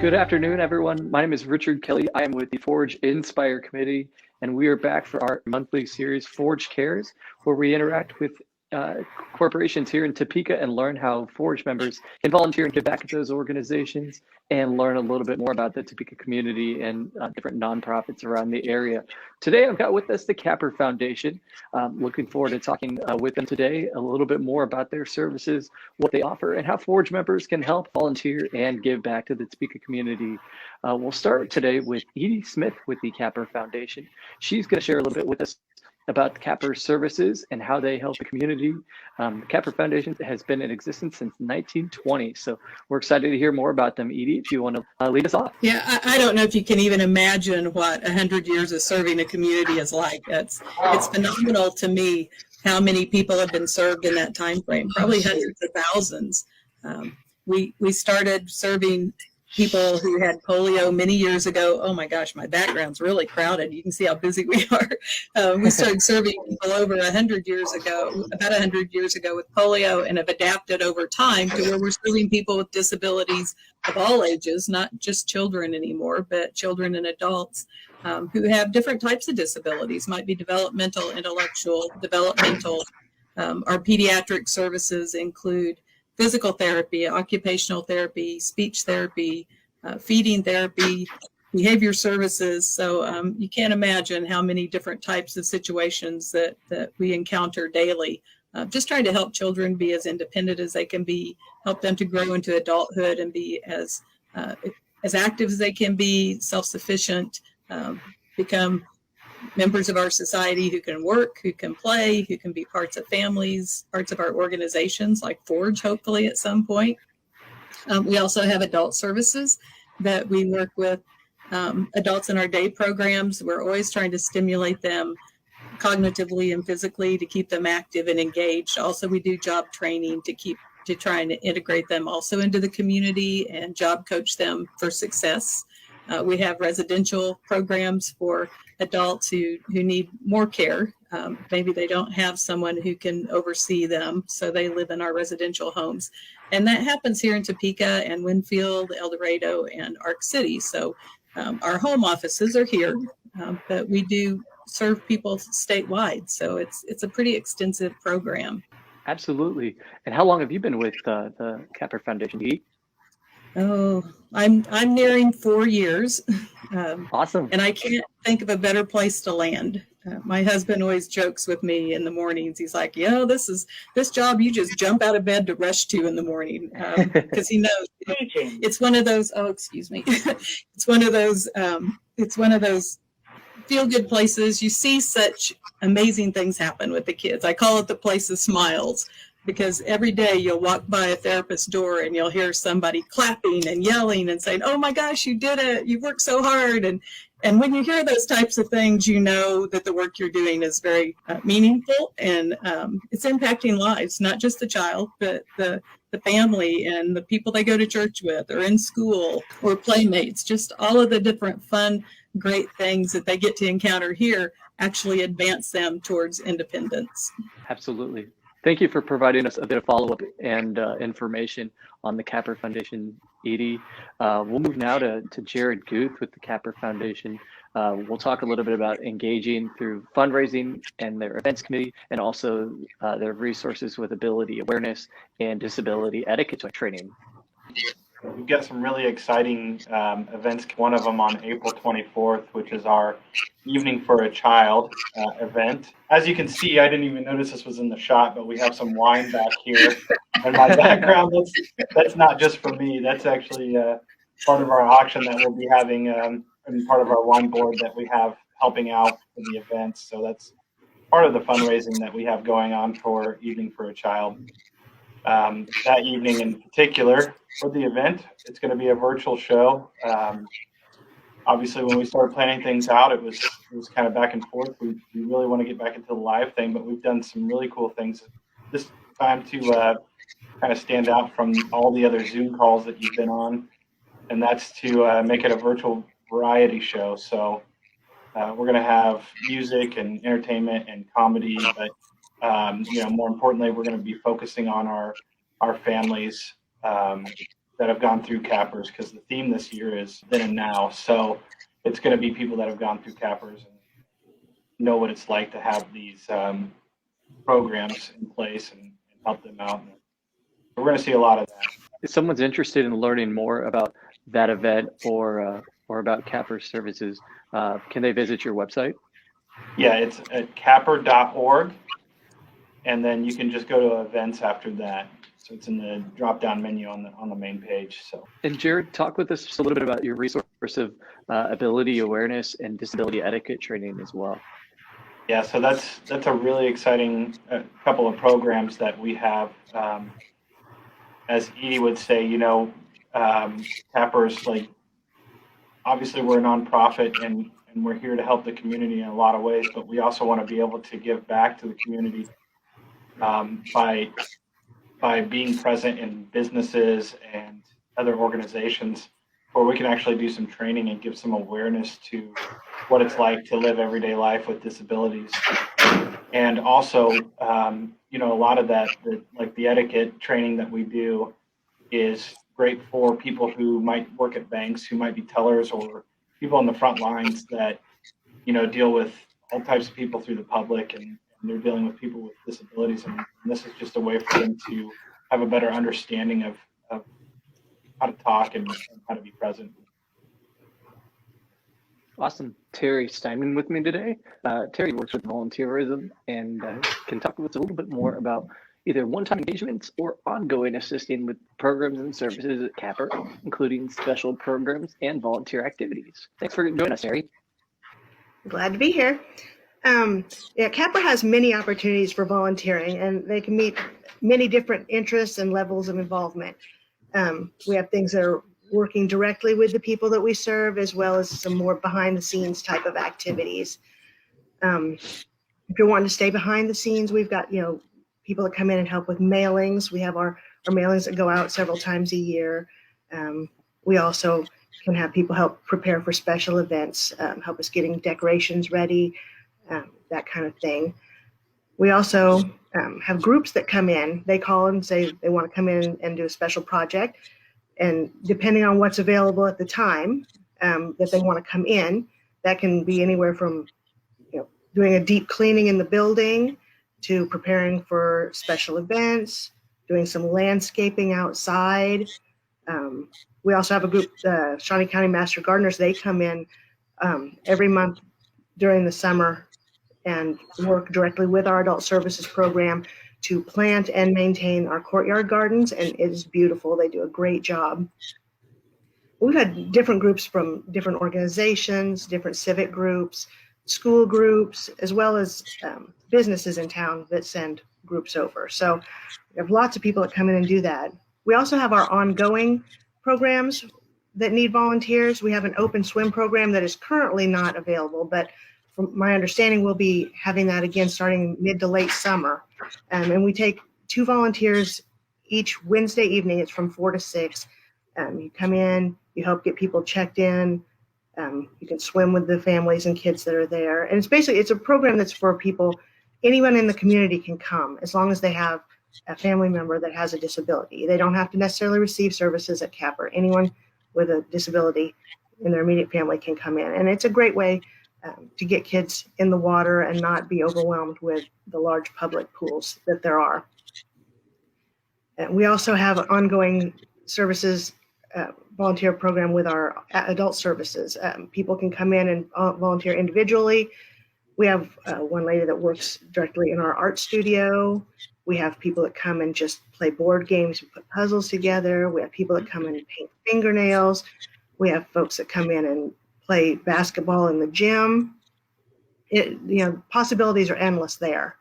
Good afternoon, everyone. My name is Richard Kelly. I am with the Forge Inspire Committee, and we are back for our monthly series, Forge Cares, where we interact with corporations here in Topeka and learn how Forge members can volunteer and give back to those organizations and learn a little bit more about the Topeka community and different nonprofits around the area. Today, I've got with us the Capper Foundation. Looking forward to talking with them today a little bit more about their services, what they offer, and how Forge members can help volunteer and give back to the Topeka community. We'll start today with Edie Smith with the Capper Foundation. She's going to share a little bit with us about the Capper services and how they help the community. The Capper Foundation has been in existence since 1920, so we're excited to hear more about them. Edie, if you want to lead us off. Yeah, I don't know if you can even imagine what 100 years of serving a community is like. It's phenomenal to me how many people have been served in that time frame, probably hundreds of thousands. We started serving people who had polio many years ago. Oh my gosh, my background's really crowded. You can see how busy we are. We started serving people over 100 years ago, about 100 years ago with polio, and have adapted over time to where we're serving people with disabilities of all ages, not just children anymore, but children and adults who have different types of disabilities, might be developmental, intellectual, developmental. Our pediatric services include physical therapy, occupational therapy, speech therapy, feeding therapy, behavior services. So you can't imagine how many different types of situations that we encounter daily. Just trying to help children be as independent as they can be, help them to grow into adulthood and be as active as they can be, self-sufficient, become members of our society who can work, who can play, who can be parts of families, parts of our organizations like Forge, hopefully at some point. We also have adult services that we work with adults in our day programs. We're always trying to stimulate them cognitively and physically to keep them active and engaged. Also, we do job training to try and integrate them also into the community and job coach them for success. We have residential programs for adults who need more care. Maybe they don't have someone who can oversee them, so they live in our residential homes. And that happens here in Topeka and Winfield, El Dorado, and Arc City. So our home offices are here, but we do serve people statewide. So it's a pretty extensive program. Absolutely. And how long have you been with the Capper Foundation, Edie? Oh, I'm nearing 4 years. Awesome. And I can't think of a better place to land. My husband always jokes with me in the mornings. He's like, this job you just jump out of bed to rush to in the morning, because he knows it's one of those. Oh, excuse me. It's one of those feel good places. You see such amazing things happen with the kids. I call it the place of smiles, because every day you'll walk by a therapist's door and you'll hear somebody clapping and yelling and saying, "Oh my gosh, you did it. You worked so hard." And when you hear those types of things, you know that the work you're doing is very meaningful, and it's impacting lives, not just the child, but the family and the people they go to church with or in school or playmates. Just all of the different fun, great things that they get to encounter here actually advance them towards independence. Absolutely. Thank you for providing us a bit of follow-up and information on the Capper Foundation, Edie. We'll move now to Jarrod Guth with the Capper Foundation. We'll talk a little bit about engaging through fundraising and their events committee, and also their resources with ability awareness and disability etiquette training. We've got some really exciting events. One of them on April 24th, which is our Evening for a Child event. As you can see, I didn't even notice this was in the shot, but we have some wine back here in my background. That's not just for me. That's actually part of our auction that we'll be having and part of our wine board that we have helping out in the events. So that's part of the fundraising that we have going on for Evening for a Child. That evening in particular for the event, it's going to be a virtual show. Obviously, when we started planning things out, it was kind of back and forth. We really want to get back into the live thing, but we've done some really cool things this time to kind of stand out from all the other Zoom calls that you've been on, and that's to make it a virtual variety show. So we're going to have music and entertainment and comedy, but more importantly, we're going to be focusing on our families that have gone through CAPRs, because the theme this year is then and now. So it's going to be people that have gone through CAPRs and know what it's like to have these programs in place and help them out. And we're going to see a lot of that. If someone's interested in learning more about that event or about Capper services, can they visit your website? Yeah, it's at capper.org, and then you can just go to events after that. So it's in the drop-down menu on the main page. So. And Jarrod, talk with us just a little bit about your resource of ability awareness and disability etiquette training as well. Yeah, so that's a really exciting couple of programs that we have. As Edie would say, Capper's, like, obviously we're a nonprofit and we're here to help the community in a lot of ways, but we also want to be able to give back to the community by being present in businesses and other organizations where we can actually do some training and give some awareness to what it's like to live everyday life with disabilities. And also, a lot of that, like the etiquette training that we do, is great for people who might work at banks, who might be tellers, or people on the front lines that, deal with all types of people through the public, and they're dealing with people with disabilities. And this is just a way for them to have a better understanding of how to talk and how to be present. Awesome. Terri Steinman with me today. Terri works with volunteerism and can talk with us a little bit more about either one-time engagements or ongoing assisting with programs and services at Capper, including special programs and volunteer activities. Thanks for joining us, Terri. Glad to be here. Capper has many opportunities for volunteering, and they can meet many different interests and levels of involvement. We have things that are working directly with the people that we serve, as well as some more behind the scenes type of activities. If you're wanting to stay behind the scenes, we've got, people that come in and help with mailings. We have our mailings that go out several times a year. We also can have people help prepare for special events, help us getting decorations ready, that kind of thing. We also have groups that come in. They call and say they want to come in and do a special project. And depending on what's available at the time that they want to come in, that can be anywhere from doing a deep cleaning in the building to preparing for special events, doing some landscaping outside. We also have a group, the Shawnee County Master Gardeners. They come in every month during the summer and work directly with our adult services program to plant and maintain our courtyard gardens, and it is beautiful. They do a great job. We've had different groups from different organizations, different civic groups, school groups, as well as businesses in town that send groups over. So we have lots of people that come in and do that. We also have our ongoing programs that need volunteers. We have an open swim program that is currently not available, but from my understanding, we'll be having that again starting mid to late summer. And we take 2 volunteers each Wednesday evening. It's from 4 to 6. You come in, you help get people checked in. You can swim with the families and kids that are there. And it's a program that's for people, anyone in the community can come, as long as they have a family member that has a disability. They don't have to necessarily receive services at Capper. Anyone with a disability in their immediate family can come in. And it's a great way to get kids in the water and not be overwhelmed with the large public pools that there are. And we also have an ongoing services volunteer program with our adult services. People can come in and volunteer individually. We have one lady that works directly in our art studio. We have people that come and just play board games and put puzzles together. We have people that come in and paint fingernails. We have folks that come in and play basketball in the gym. Possibilities are endless there.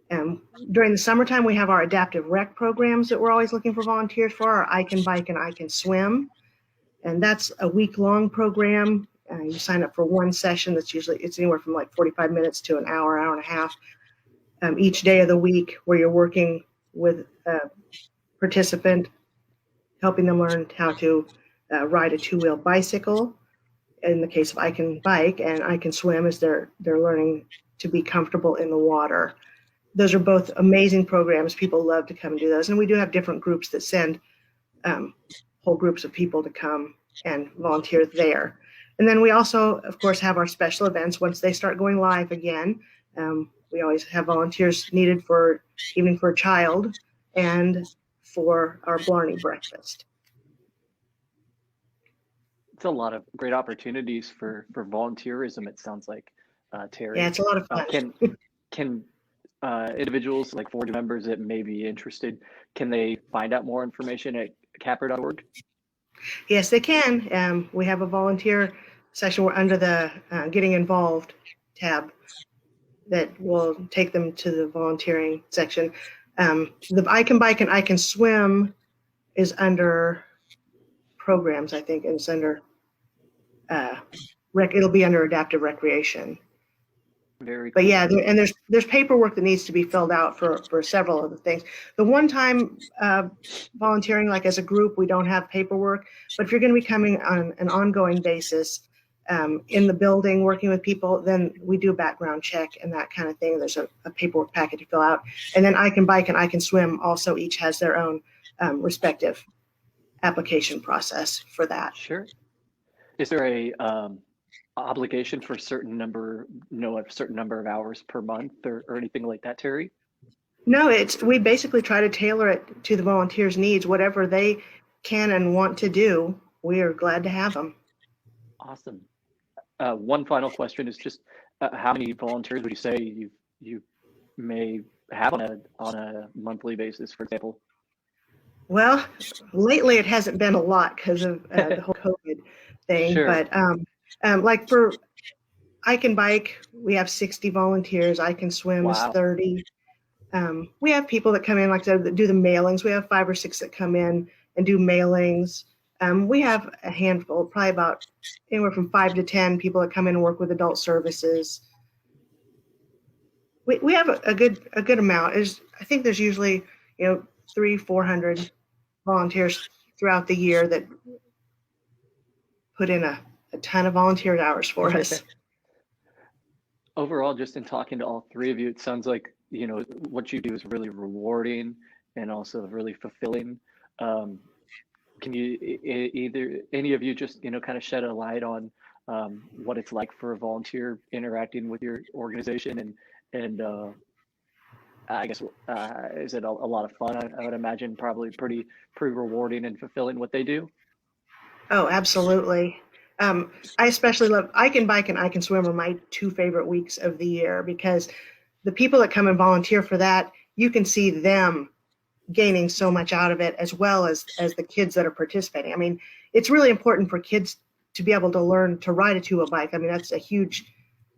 And during the summertime, we have our adaptive rec programs that we're always looking for volunteers for, our I Can Bike and I Can Swim. And that's a week-long program. You sign up for one session it's anywhere from like 45 minutes to an hour and a half each day of the week, where you're working with a participant, helping them learn how to ride a 2-wheel bicycle. In the case of I Can Bike and I Can Swim, as they're learning to be comfortable in the water. Those are both amazing programs. People love to come and do those. And we do have different groups that send whole groups of people to come and volunteer there. And then we also, of course, have our special events once they start going live again. We always have volunteers needed for Evening for a Child and for our Blarney breakfast. It's a lot of great opportunities for volunteerism, it sounds like, Terri. Yeah, it's a lot of fun. Can individuals, like Forge members that may be interested, can they find out more information at capper.org? Yes, they can. We have a volunteer section under the Getting Involved tab that will take them to the volunteering section. The I Can Bike and I Can Swim is under programs, I think, and it's under it'll be under adaptive recreation. Very cool. But yeah, there's paperwork that needs to be filled out for several of the things. The one-time volunteering, like as a group, we don't have paperwork. But if you're going to be coming on an ongoing basis in the building, working with people, then we do a background check and that kind of thing. There's a paperwork packet to fill out. And then I Can Bike and I Can Swim also each has their own respective application process for that. Sure. Is there a obligation for a certain number of hours per month or anything like that, Terri? No, we basically try to tailor it to the volunteers' needs. Whatever they can and want to do, we are glad to have them. Awesome. One final question is just how many volunteers would you say you may have on a monthly basis, for example? Well, lately it hasn't been a lot because of the whole COVID thing. Sure. But like for I Can Bike, we have 60 volunteers. I Can Swim is 30. We have people that come in, like I said, that do the mailings. We have 5 or 6 that come in and do mailings. We have a handful, probably about anywhere from 5 to 10 people that come in and work with adult services. We have a good amount. I think there's usually 300-400 volunteers throughout the year that put in a ton of volunteer hours for us. Overall, just in talking to all three of you, it sounds like what you do is really rewarding and also really fulfilling. Can you either any of you just kind of shed a light on what it's like for a volunteer interacting with your organization and I guess is it a lot of fun? I would imagine probably pretty rewarding and fulfilling what they do. Oh, absolutely. I especially love I Can Bike and I Can Swim are my 2 favorite weeks of the year because the people that come and volunteer for that, you can see them gaining so much out of it as well as the kids that are participating. I mean, it's really important for kids to be able to learn to ride a 2-wheel bike. I mean, that's a huge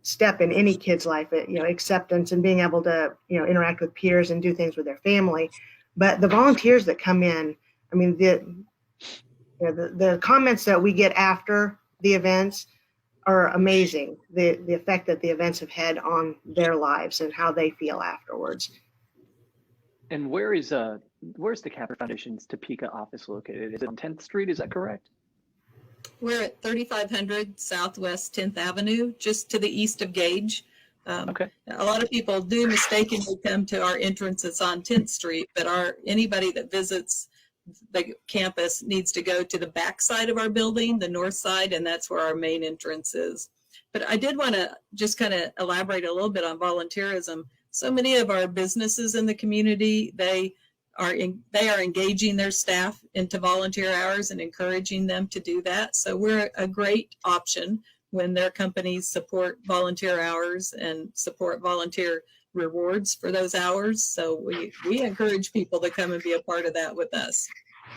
step in any kid's life, acceptance and being able to, interact with peers and do things with their family. But the volunteers that come in, I mean, the comments that we get after the events are amazing. The effect that the events have had on their lives and how they feel afterwards. And where's the Capper Foundation's Topeka office located? Is it on 10th Street? Is that correct? We're at 3500 Southwest 10th Avenue, just to the east of Gage. Okay. A lot of people do mistakenly come to our entrances on 10th Street, but anybody that visits the campus needs to go to the back side of our building, the north side, and that's where our main entrance is. But I did want to just kind of elaborate a little bit on volunteerism. So many of our businesses in the community, they are engaging their staff into volunteer hours and encouraging them to do that. So we're a great option when their companies support volunteer hours and support volunteer rewards for those hours. So we encourage people to come and be a part of that with us.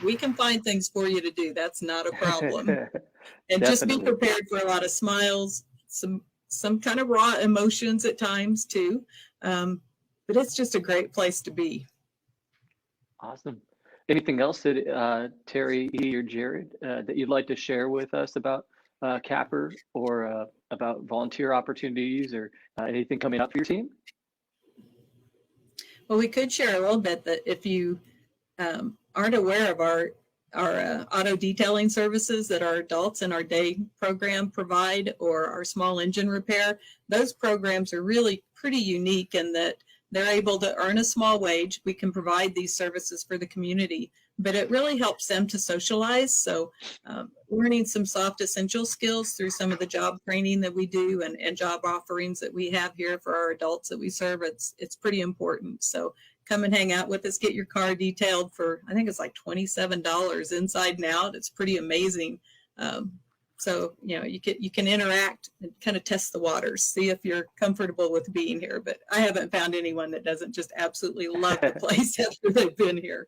We can find things for you to do. That's not a problem. And just be prepared for a lot of smiles, some kind of raw emotions at times too. But it's just a great place to be. Awesome. Anything else that Terri, Edie, or Jarrod that you'd like to share with us about Capper or about volunteer opportunities or anything coming up for your team? Well, we could share a little bit that if you aren't aware of our auto detailing services that our adults in our day program provide, or our small engine repair, those programs are really pretty unique in that they're able to earn a small wage. We can provide these services for the community, but it really helps them to socialize. So learning some soft essential skills through some of the job training that we do and job offerings that we have here for our adults that we serve, it's pretty important. So come and hang out with us, get your car detailed for, I think it's like $27 inside and out. It's pretty amazing. So, you know, you can interact and kind of test the waters, see if you're comfortable with being here. But I haven't found anyone that doesn't just absolutely love the place after they've been here.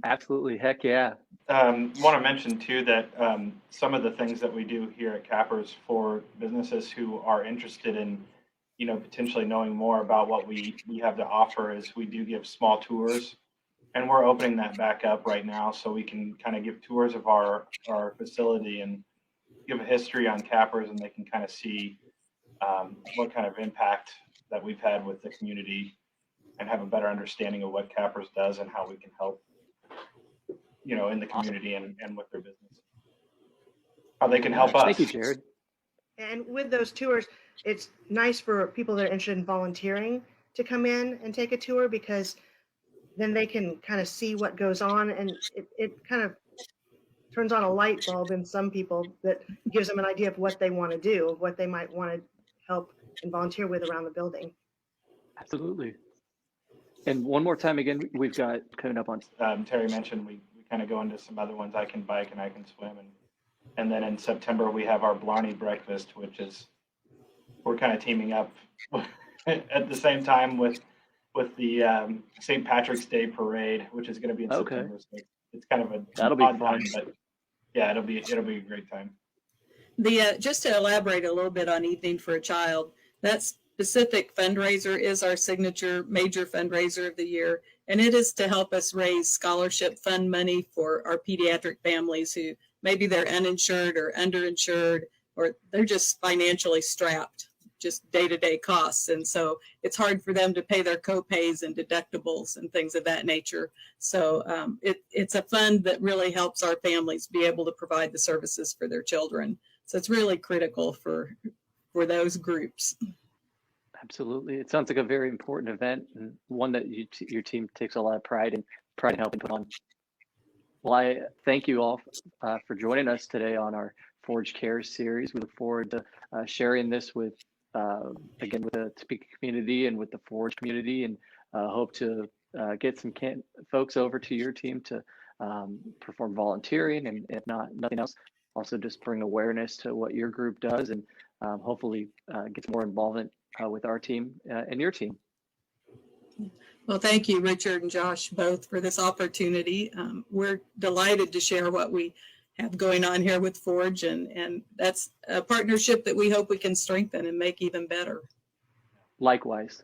Absolutely. Heck yeah. Want to mention too that some of the things that we do here at Cappers for businesses who are interested in, you know, potentially knowing more about what we have to offer is we do give small tours, and we're opening that back up right now so we can kind of give tours of our facility and give a history on Cappers, and they can kind of see what kind of impact that we've had with the community and have a better understanding of what Cappers does and how we can help, you know, in the community and with their business. How they can help us. Thank you, Jarrod. And with those tours, it's nice for people that are interested in volunteering to come in and take a tour, because then they can kind of see what goes on, and it kind of turns on a light bulb in some people that gives them an idea of what they want to do, what they might want to help and volunteer with around the building. Absolutely. And one more time again, we've got coming up on. Terry mentioned we kind of go into some other ones. I can bike and I can swim, and then in September we have our Blarney breakfast, which is we're kind of teaming up at the same time with the St. Patrick's Day parade, which is going to be in September. So it's kind of that'll be fun. Time, but yeah, it'll be a great time. The just to elaborate a little bit on Evening for a Child, that specific fundraiser is our signature major fundraiser of the year, and it is to help us raise scholarship fund money for our pediatric families who maybe they're uninsured or underinsured, or they're just financially strapped, just day-to-day costs. And so it's hard for them to pay their co-pays and deductibles and things of that nature. So it's a fund that really helps our families be able to provide the services for their children. So it's really critical for those groups. Absolutely. It sounds like a very important event, and one that your team takes a lot of pride in helping put on. Well, I thank you all for joining us today on our Forge Cares series. We look forward to sharing this with, again, with the Topeka community and with the Forge community, and hope to get some folks over to your team to perform volunteering, and if not, nothing else, also just bring awareness to what your group does, and hopefully get some more involvement with our team and your team. Well, thank you, Richard and Josh, both for this opportunity. We're delighted to share what we have going on here with Forge, and that's a partnership that we hope we can strengthen and make even better. Likewise.